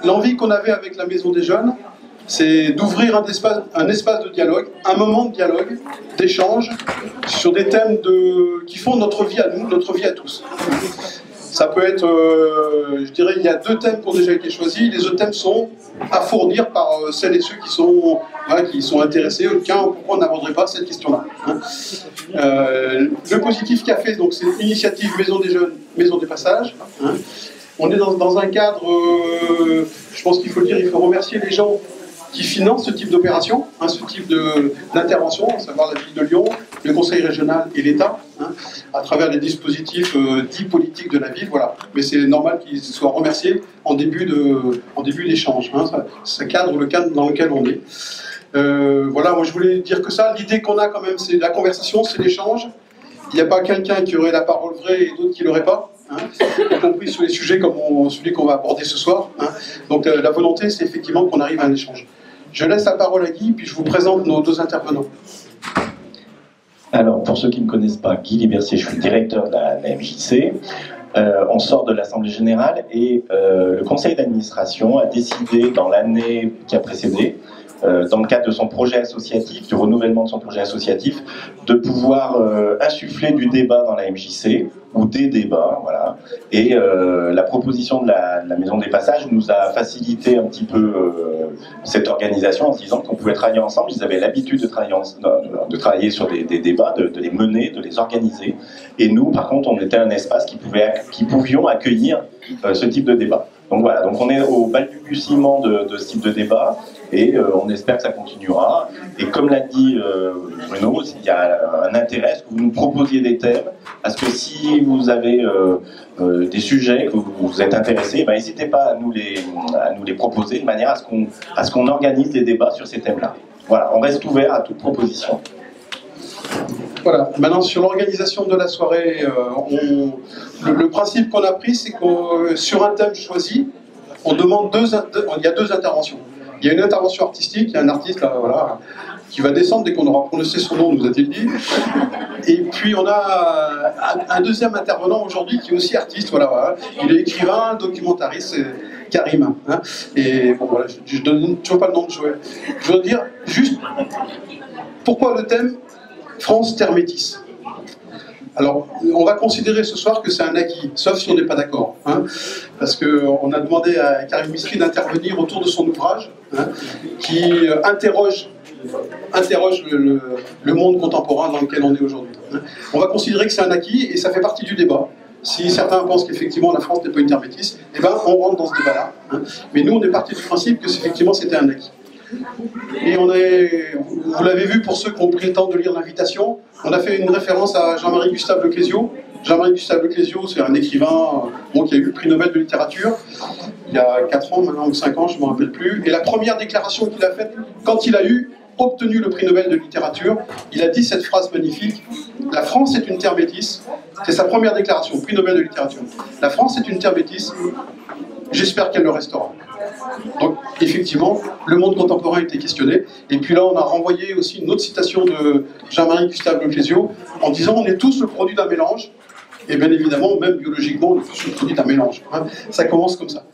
L'envie qu'on avait avec la Maison des Jeunes, c'est d'ouvrir un espace de dialogue, un moment de dialogue, d'échange, sur des thèmes qui font notre vie à nous, notre vie à tous. Ça peut être, je dirais, il y a 2 thèmes qui ont déjà été choisis, les autres thèmes sont à fournir par celles et ceux qui sont intéressés. Tiens, pourquoi on n'aborderait pas cette question-là, hein. Le positif qu'a fait, donc, c'est l'initiative Maison des Jeunes, Maison des Passages, hein. On est dans un cadre, je pense qu'il faut le dire, il faut remercier les gens qui financent ce type d'opération, hein, ce type d'intervention, à savoir la ville de Lyon, le conseil régional et l'État, hein, à travers les dispositifs dits politiques de la ville, voilà. Mais c'est normal qu'ils soient remerciés en début d'échange, hein. Ça cadre le cadre dans lequel on est. Voilà, moi je voulais dire que ça, l'idée qu'on a quand même, c'est la conversation, c'est l'échange. Il n'y a pas quelqu'un qui aurait la parole vraie et d'autres qui ne l'auraient pas, hein, y compris sur les sujets comme celui qu'on va aborder ce soir, hein. Donc la volonté, c'est effectivement qu'on arrive à un échange. Je laisse la parole à Guy, puis je vous présente nos 2 intervenants. Alors, pour ceux qui ne me connaissent pas, Guy Libercier, je suis directeur de la MJC. On sort de l'Assemblée Générale et le conseil d'administration a décidé, dans l'année qui a précédé, dans le cadre de son projet associatif, du renouvellement de son projet associatif, de pouvoir insuffler du débat dans la MJC, ou des débats, voilà. Et la proposition de la Maison des Passages nous a facilité un petit peu cette organisation en se disant qu'on pouvait travailler ensemble. Ils avaient l'habitude de travailler sur des débats, de les mener, de les organiser. Et nous, par contre, on était un espace qui pouvions accueillir ce type de débat. Donc voilà, donc on est au balbutiement de ce type de débat et on espère que ça continuera. Et comme l'a dit Bruno, il y a un intérêt à ce que vous nous proposiez des thèmes, à ce que si vous avez des sujets que vous êtes intéressés, ben, n'hésitez pas à nous les proposer de manière à ce qu'on organise des débats sur ces thèmes-là. Voilà, on reste ouvert à toute proposition. Voilà, maintenant sur l'organisation de la soirée, le principe qu'on a pris, c'est que sur un thème choisi, on demande il y a 2 interventions. Il y a une intervention artistique, il y a un artiste là, voilà, qui va descendre dès qu'on aura prononcé son nom, nous a-t-il dit. Et puis on a un 2e intervenant aujourd'hui qui est aussi artiste, voilà. Il est écrivain, documentariste, c'est Karim, hein. Et bon voilà, je donne toujours pas le nom de Joël. Je veux dire juste pourquoi le thème France Terre Métisse. Alors, on va considérer ce soir que c'est un acquis, sauf si on n'est pas d'accord, hein, parce qu'on a demandé à Karim Misri d'intervenir autour de son ouvrage, hein, qui interroge le monde contemporain dans lequel on est aujourd'hui, hein. On va considérer que c'est un acquis et ça fait partie du débat. Si certains pensent qu'effectivement la France n'est pas une terre métisse, eh ben, on rentre dans ce débat-là, hein. Mais nous, on est parti du principe que effectivement c'était un acquis. Et vous l'avez vu pour ceux qui ont pris le temps de lire l'invitation, on a fait une référence à Jean-Marie Gustave Leclésio. Jean-Marie Gustave Leclésio, c'est un écrivain qui a eu le prix Nobel de littérature il y a 4 ans maintenant, ou 5 ans, je ne me rappelle plus. Et la première déclaration qu'il a faite, quand il a obtenu le prix Nobel de littérature, il a dit cette phrase magnifique: la France est une terre métisse. C'est sa première déclaration, prix Nobel de littérature. La France est une terre métisse, j'espère qu'elle le restera. Donc, effectivement, le monde contemporain a été questionné. Et puis là, on a renvoyé aussi une autre citation de Jean-Marie Gustave Leclésio en disant: on est tous le produit d'un mélange. Et bien évidemment, même biologiquement, on est tous le produit d'un mélange, hein. Ça commence comme ça.